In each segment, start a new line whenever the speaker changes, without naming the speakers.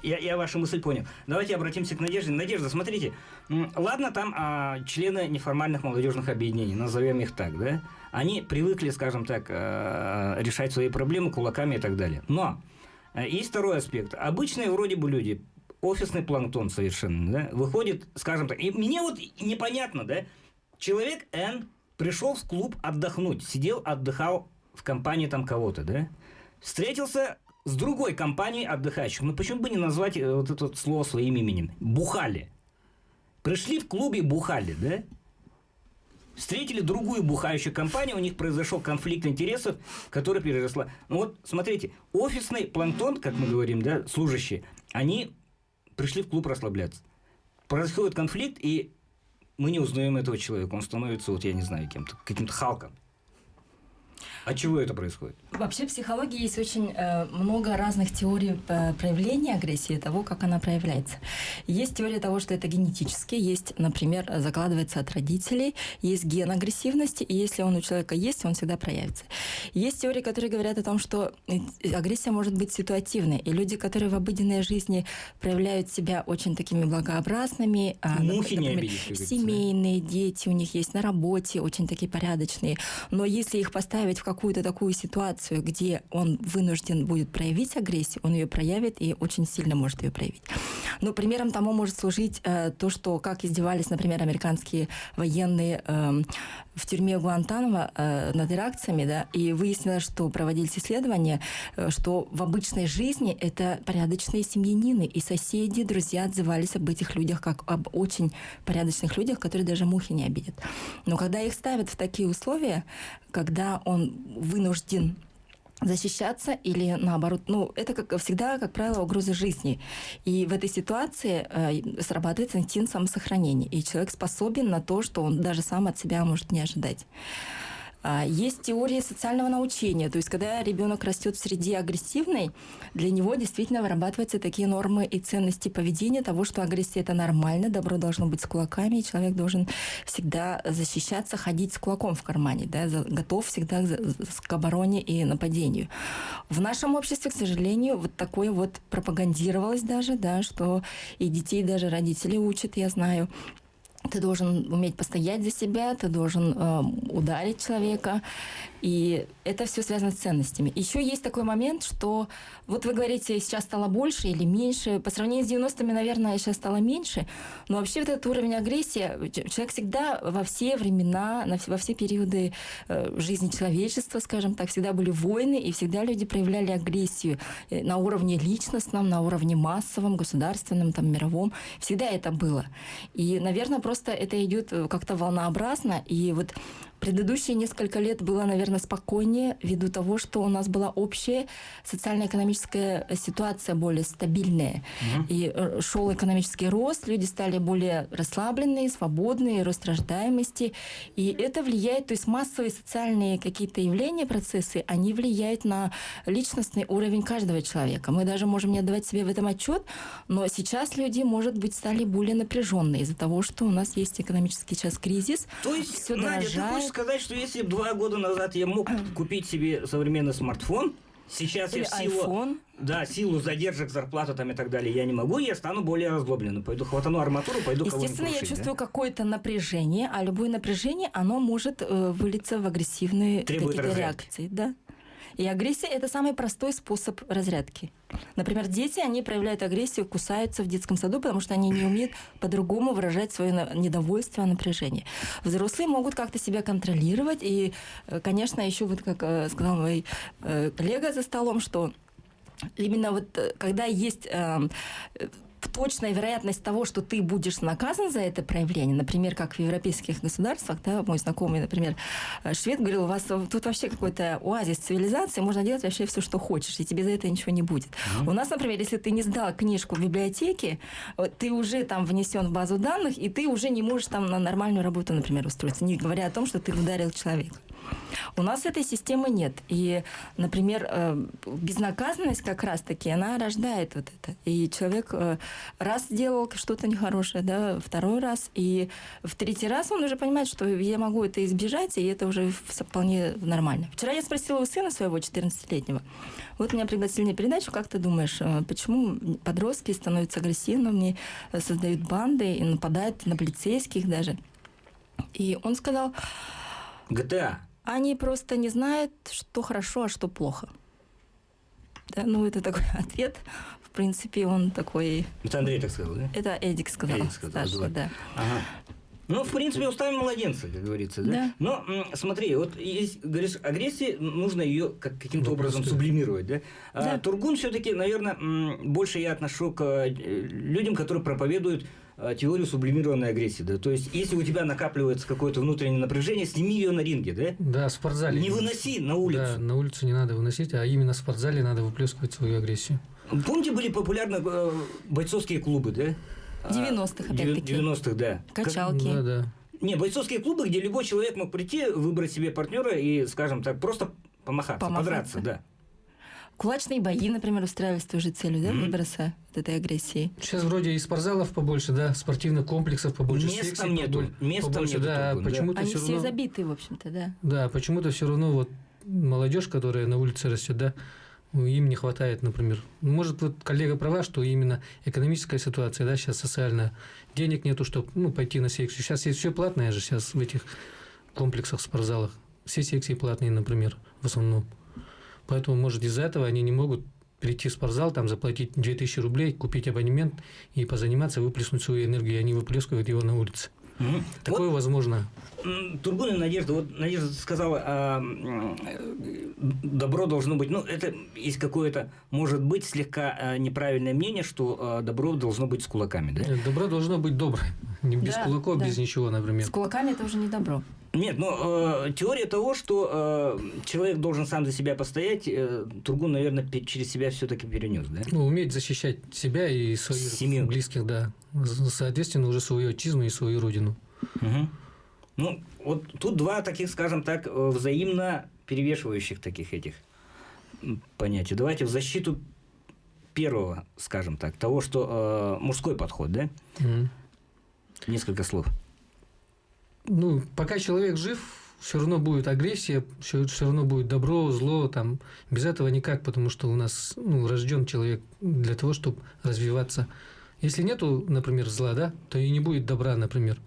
Я вашу мысль понял. Давайте обратимся к Надежде. Надежда, смотрите, ладно, там члены неформальных молодежных объединений, назовем их так, да, они привыкли, скажем так, решать свои проблемы кулаками и так далее. Но есть второй аспект. Обычные вроде бы люди, офисный планктон совершенно, да, выходит, скажем так, и мне вот непонятно, да, человек Н пришел в клуб отдохнуть, сидел, отдыхал в компании там кого-то, да, встретился с другой компанией отдыхающих. Ну, почему бы не назвать вот это вот слово своим именем? Бухали. Пришли в клубе, бухали, да? Встретили другую бухающую компанию, у них произошел конфликт интересов, который переросла. Ну вот, смотрите, офисный планктон, как мы говорим, да, служащие, они пришли в клуб расслабляться. Происходит конфликт, и мы не узнаем этого человека. Он становится, вот я не знаю, кем-то, каким-то Халком. От чего это происходит?
Вообще в психологии есть очень много разных теорий проявления агрессии, того, как она проявляется. Есть теория того, что это генетически, есть, например, закладывается от родителей, есть ген агрессивности, и если он у человека есть, он всегда проявится. Есть теории, которые говорят о том, что агрессия может быть ситуативной, и люди, которые в обыденной жизни проявляют себя очень такими благообразными,
мухи не
например,
обидеть,
семейные, дети у них есть на работе, очень такие порядочные, но если их поставить в какую-то такую ситуацию, где он вынужден будет проявить агрессию, он ее проявит и очень сильно может ее проявить. Но примером тому может служить то, что как издевались, например, американские военные в тюрьме Гуантанамо над иракцами, да, и выяснилось, что проводились исследования, что в обычной жизни это порядочные семьянины, и соседи, друзья отзывались об этих людях как об очень порядочных людях, которые даже мухи не обидят. Но когда их ставят в такие условия, когда он вынужден защищаться или наоборот, это как всегда, как правило, угроза жизни. И в этой ситуации срабатывает инстинкт самосохранения, и человек способен на то, что он даже сам от себя может не ожидать. Есть теория социального научения, то есть когда ребенок растет в среде агрессивной, для него действительно вырабатываются такие нормы и ценности поведения того, что агрессия – это нормально, добро должно быть с кулаками, и человек должен всегда защищаться, ходить с кулаком в кармане, да, готов всегда к обороне и нападению. В нашем обществе, к сожалению, вот такое вот пропагандировалось даже, да, что и детей даже родители учат, я знаю. Ты должен уметь постоять за себя, ты должен ударить человека. И это все связано с ценностями. Еще есть такой момент, что вот вы говорите, сейчас стало больше или меньше. По сравнению с 90-ми, наверное, сейчас стало меньше. Но вообще вот этот уровень агрессии, человек всегда во все времена, во все периоды жизни человечества, скажем так, всегда были войны, и всегда люди проявляли агрессию на уровне личностном, на уровне массовом, государственном, там, мировом. Всегда это было. И, наверное, просто это идет как-то волнообразно. И вот предыдущие несколько лет было, наверное, спокойнее ввиду того, что у нас была общая социально-экономическая ситуация более стабильная. И шел экономический рост, люди стали более расслабленные, свободные, рост рождаемости. И это влияет, то есть массовые социальные какие-то явления, процессы, они влияют на личностный уровень каждого человека. Мы даже можем не отдавать себе в этом отчет, но сейчас люди, может быть, стали более напряженные из-за того, что у нас есть экономический сейчас кризис.
То есть,
все
Надя, ты хочешь сказать, что если 2 года назад я мог купить себе современный смартфон, сейчас я в силу задержек, зарплаты там и так далее, я не могу, я стану более разлобленным. Пойду хватану арматуру, пойду кого-нибудь
естественно,
крушить,
я чувствую какое-то напряжение, а любое напряжение, оно может вылиться в агрессивные какие-то реакции. Да. И агрессия – это самый простой способ разрядки. Например, дети, они проявляют агрессию, кусаются в детском саду, потому что они не умеют по-другому выражать свое недовольство, напряжение. Взрослые могут как-то себя контролировать. И, конечно, еще вот, как сказал мой коллега за столом, что именно вот когда есть точная вероятность того, что ты будешь наказан за это проявление, например, как в европейских государствах, да, мой знакомый, например, швед говорил, у вас тут вообще какой-то оазис цивилизации, можно делать вообще все, что хочешь, и тебе за это ничего не будет. У нас, например, если ты не сдал книжку в библиотеке, ты уже там внесен в базу данных, и ты уже не можешь там на нормальную работу, например, устроиться, не говоря о том, что ты ударил человека. У нас этой системы нет. И, например, безнаказанность как раз-таки, она рождает вот это. И человек раз сделал что-то нехорошее, да, второй раз, и в третий раз он уже понимает, что я могу это избежать, и это уже вполне нормально. Вчера я спросила у сына своего 14-летнего, вот меня пригласили на передачу, как ты думаешь, почему подростки становятся агрессивными, создают банды и нападают на полицейских даже? И он сказал...
GTA.
Они просто не знают, что хорошо, а что плохо. Да, ну, это такой ответ. В принципе, он такой...
Это Андрей так сказал, да?
Это Эдик сказал.
Эдик сказал,
старший, да.
Ага. Ну, в принципе, устами младенца, как говорится, да?
Да.
Но смотри, вот есть, говоришь, агрессия, нужно ее каким-то образом сублимировать, да?
Да.
Тургун все-таки, наверное, больше я отношу к людям, которые проповедуют теорию сублимированной агрессии, да? То есть, если у тебя накапливается какое-то внутреннее напряжение, сними ее на ринге, да?
Да, в спортзале.
Не выноси на улицу.
Да, на улицу не надо выносить, а именно в спортзале надо выплескивать свою агрессию.
Помните, были популярны бойцовские клубы, да?
90-х, опять-таки.
90-х, да.
Качалки.
Да, да.
Не, бойцовские клубы, где любой человек мог прийти, выбрать себе партнера и, скажем так, просто помахаться. Подраться, да.
Кулачные бои, например, устраивались с той же целью, да, выброса от этой агрессии.
Сейчас вроде и спортзалов побольше, да, спортивных комплексов побольше,
Места нету,
побольше, да, почему-то
Они
все
все
равно...
забиты, в общем-то, да.
Да, почему-то все равно вот молодежь, которая на улице растет, да, им не хватает, например. Может, вот коллега права, что именно экономическая ситуация, да, сейчас социальная, денег нету, чтобы пойти на секцию. Сейчас есть все платное же сейчас в этих комплексах, спортзалах. Все секции платные, например, в основном. Поэтому, может, из-за этого они не могут прийти в спортзал, там заплатить 2000 рублей, купить абонемент и позаниматься, выплеснуть свою энергию, и они выплескивают его на улице. Такое вот, возможно.
Тургун и Надежда, вот Надежда сказала, добро должно быть, ну, это есть какое-то, может быть, слегка неправильное мнение, что добро должно быть с кулаками, да?
Добро должно быть доброе, не без кулаков,
да.
без ничего, например.
С кулаками это уже не добро.
Нет, но теория того, что человек должен сам за себя постоять, Тургун, наверное, через себя все-таки перенес, да?
Ну, уметь защищать себя и своих
Семью.
близких, да. Соответственно, уже свою отчизну и свою родину.
Угу. Ну, вот тут два таких, скажем так, взаимно перевешивающих таких этих понятия. Давайте в защиту первого, скажем так, того, что мужской подход, да?
Угу.
Несколько слов.
Ну, пока человек жив, все равно будет агрессия, все равно будет добро, зло, там, без этого никак, потому что у нас рожден человек для того, чтобы развиваться. Если нету, например, зла, да, то и не будет добра, например.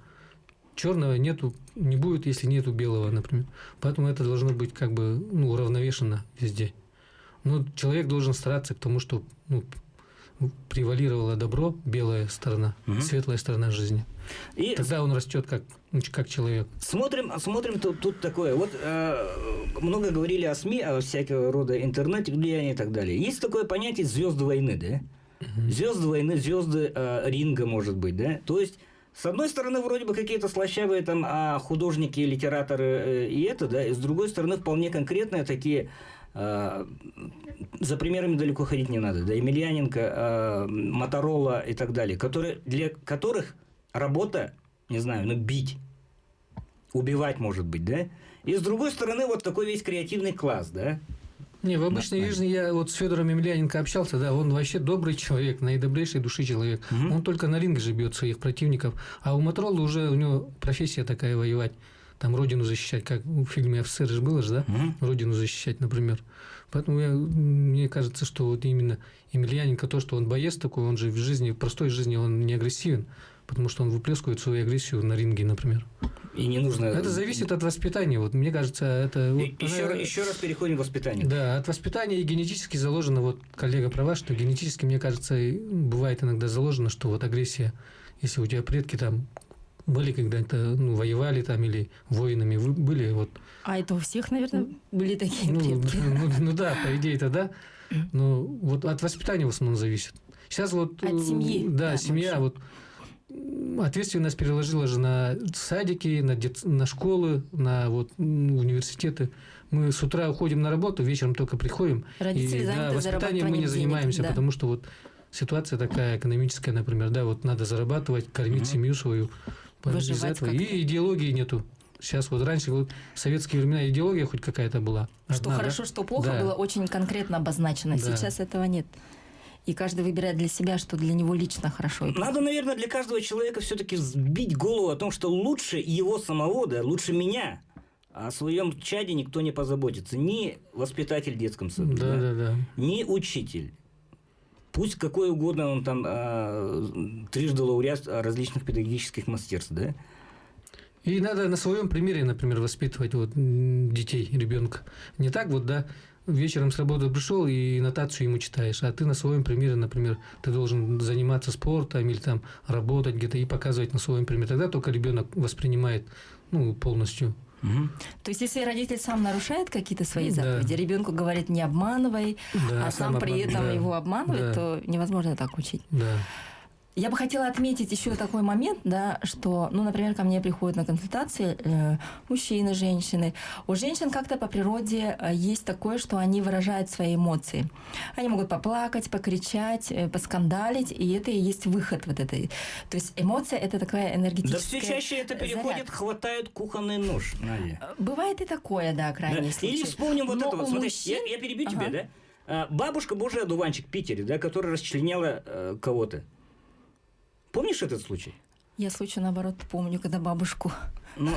Черного нету, не будет, если нету белого, например. Поэтому это должно быть как бы уравновешено везде. Но человек должен стараться к тому, чтобы превалировало добро, белая сторона, светлая сторона жизни. И тогда он растет как человек.
Смотрим тут такое. Вот много говорили о СМИ, о всякого рода интернете, влиянии и так далее. Есть такое понятие звезды войны, да? Звезды войны, звезды ринга, может быть, да? То есть, с одной стороны, вроде бы какие-то слащавые там художники, литераторы и это, да, и с другой стороны, вполне конкретные такие. За примерами далеко ходить не надо. Да, Емельяненко, Моторола и так далее, для которых работа, не знаю, бить, убивать, может быть, да? И с другой стороны, вот такой весь креативный класс, да?
Не, в обычной жизни я вот с Федором Емельяненко общался, да, он вообще добрый человек, наидобрейшей души человек. Он только на ринге же бьет своих противников, а у Моторолы уже у него профессия такая воевать. Там родину защищать, как в фильме «Офицер» же было же, да? Родину защищать, например. Поэтому мне кажется, что вот именно Емельяненко, то, что он боец такой, он же в жизни, в простой жизни он не агрессивен, потому что он выплескивает свою агрессию на ринге, например.
И не нужно...
Это зависит от воспитания. Вот мне кажется, это...
Еще раз переходим к воспитанию.
Да, от воспитания и генетически заложено, вот коллега права, что генетически, мне кажется, бывает иногда заложено, что вот агрессия, если у тебя предки там были когда-то, воевали там или воинами были, вот.
А это у всех, наверное, были такие предки.
Да, по идее это да. Но вот от воспитания в основном зависит. Сейчас вот...
От семьи.
Да, семья вот... Ответственность переложила же на садики, на школы, на университеты. Мы с утра уходим на работу, вечером только приходим.
Родители заняты
воспитанием мы не занимаемся,
денег, да.
потому что вот ситуация такая экономическая, например, да, вот надо зарабатывать, кормить семью свою.
Выживать
И идеологии нету. Сейчас вот раньше вот в советские времена идеология хоть какая-то была.
Что
одна,
хорошо,
да?
что плохо,
Да.
было очень конкретно обозначено.
Да.
Сейчас этого нет. И каждый выбирает для себя, что для него лично хорошо. И плохо.
Надо, наверное, для каждого человека все-таки сбить голову о том, что лучше его самого, да, лучше меня. О своем чаде никто не позаботится. Ни воспитатель в детском саду,
Да.
ни учитель. Пусть какой угодно он там трижды лауреат различных педагогических мастерств, да?
И надо на своем примере, например, воспитывать вот детей, ребенка. Не так вот, да, вечером с работы пришел и нотацию ему читаешь, а ты на своем примере, например, ты должен заниматься спортом или там работать где-то и показывать на своем примере. Тогда только ребенок воспринимает, ну, полностью.
Угу.
То есть, если родитель сам нарушает какие-то свои
Да.
заповеди, ребенку говорит не обманывай,
Да,
а сам при этом
да,
его обманывает,
да.
то невозможно так учить.
Да.
Я бы хотела отметить еще такой момент, да, что, ну, например, ко мне приходят на консультации мужчины, женщины. У женщин как-то по природе есть такое, что они выражают свои эмоции. Они могут поплакать, покричать, поскандалить, и это и есть выход вот этой. То есть эмоция – это такая
Да
энергетическая
все чаще это переходит,
зарядка.
хватают кухонный нож, Надя.
Бывает и такое, да,
Да.
крайний случай.
Или вспомним вот
Но
это вот.
у
Смотри,
мужчин-
я перебью
Ага.
тебя, да? Бабушка Божий одуванчик в Питере, да, которая расчленяла кого-то. Помнишь этот случай?
Я случай, наоборот, помню, когда бабушку...
Ну,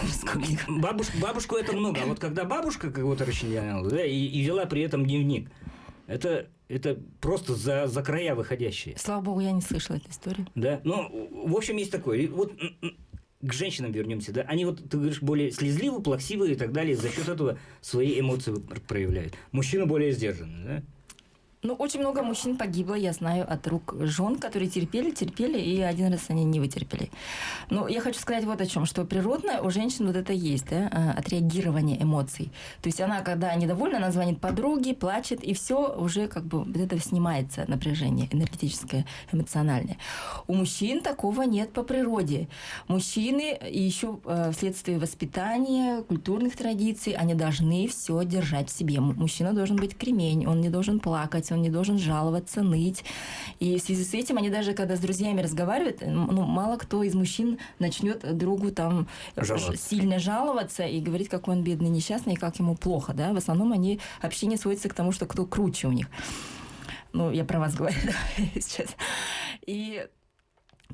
бабушку это много, а вот когда бабушка кого-то расчленяла, да, и вела при этом дневник, это просто за края выходящие.
Слава богу, я не слышала эту историю.
Да, ну, в общем, есть такое. И вот к женщинам вернемся, да, они вот, ты говоришь, более слезливые, плаксивые и так далее, за счет этого свои эмоции проявляют. Мужчины более сдержанные, да?
Ну, очень много мужчин погибло, я знаю, от рук жен, которые терпели, и один раз они не вытерпели. Но я хочу сказать вот о чем, что природно у женщин вот это есть, да, отреагирование эмоций. То есть она, когда недовольна, она звонит подруге, плачет, и все уже как бы вот это снимается напряжение энергетическое, эмоциональное. У мужчин такого нет по природе. Мужчины еще вследствие воспитания, культурных традиций, они должны все держать в себе. Мужчина должен быть кремень, он не должен плакать, он не должен жаловаться, ныть. И в связи с этим они даже, когда с друзьями разговаривают, ну, мало кто из мужчин начнет другу там сильно жаловаться и говорить, какой он бедный, несчастный, и как ему плохо. Да? В основном общение сводится к тому, что кто круче у них. Ну, я про вас говорю сейчас. И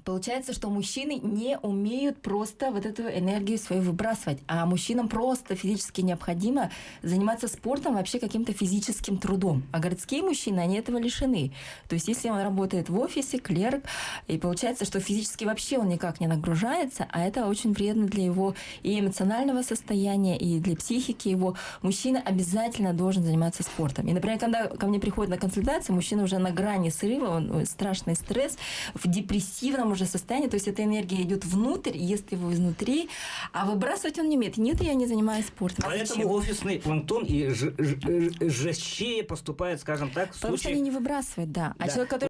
получается, что мужчины не умеют просто вот эту энергию свою выбрасывать, а мужчинам просто физически необходимо заниматься спортом, вообще каким-то физическим трудом. А городские мужчины, они этого лишены. То есть, если он работает в офисе, клерк, и получается, что физически вообще он никак не нагружается, а это очень вредно для его и эмоционального состояния, и для психики его. Мужчина обязательно должен заниматься спортом. И, например, когда ко мне приходит на консультацию, мужчина уже на грани срыва, страшный стресс, в депрессивном уже состоянии, то есть эта энергия идет внутрь, ест его изнутри, а выбрасывать он не умеет. Нет, я не занимаюсь спортом.
Поэтому офисный планктон и жестче поступает, скажем так, в
Потому что
случае...
они не выбрасывают, да. А
Да.
человек, который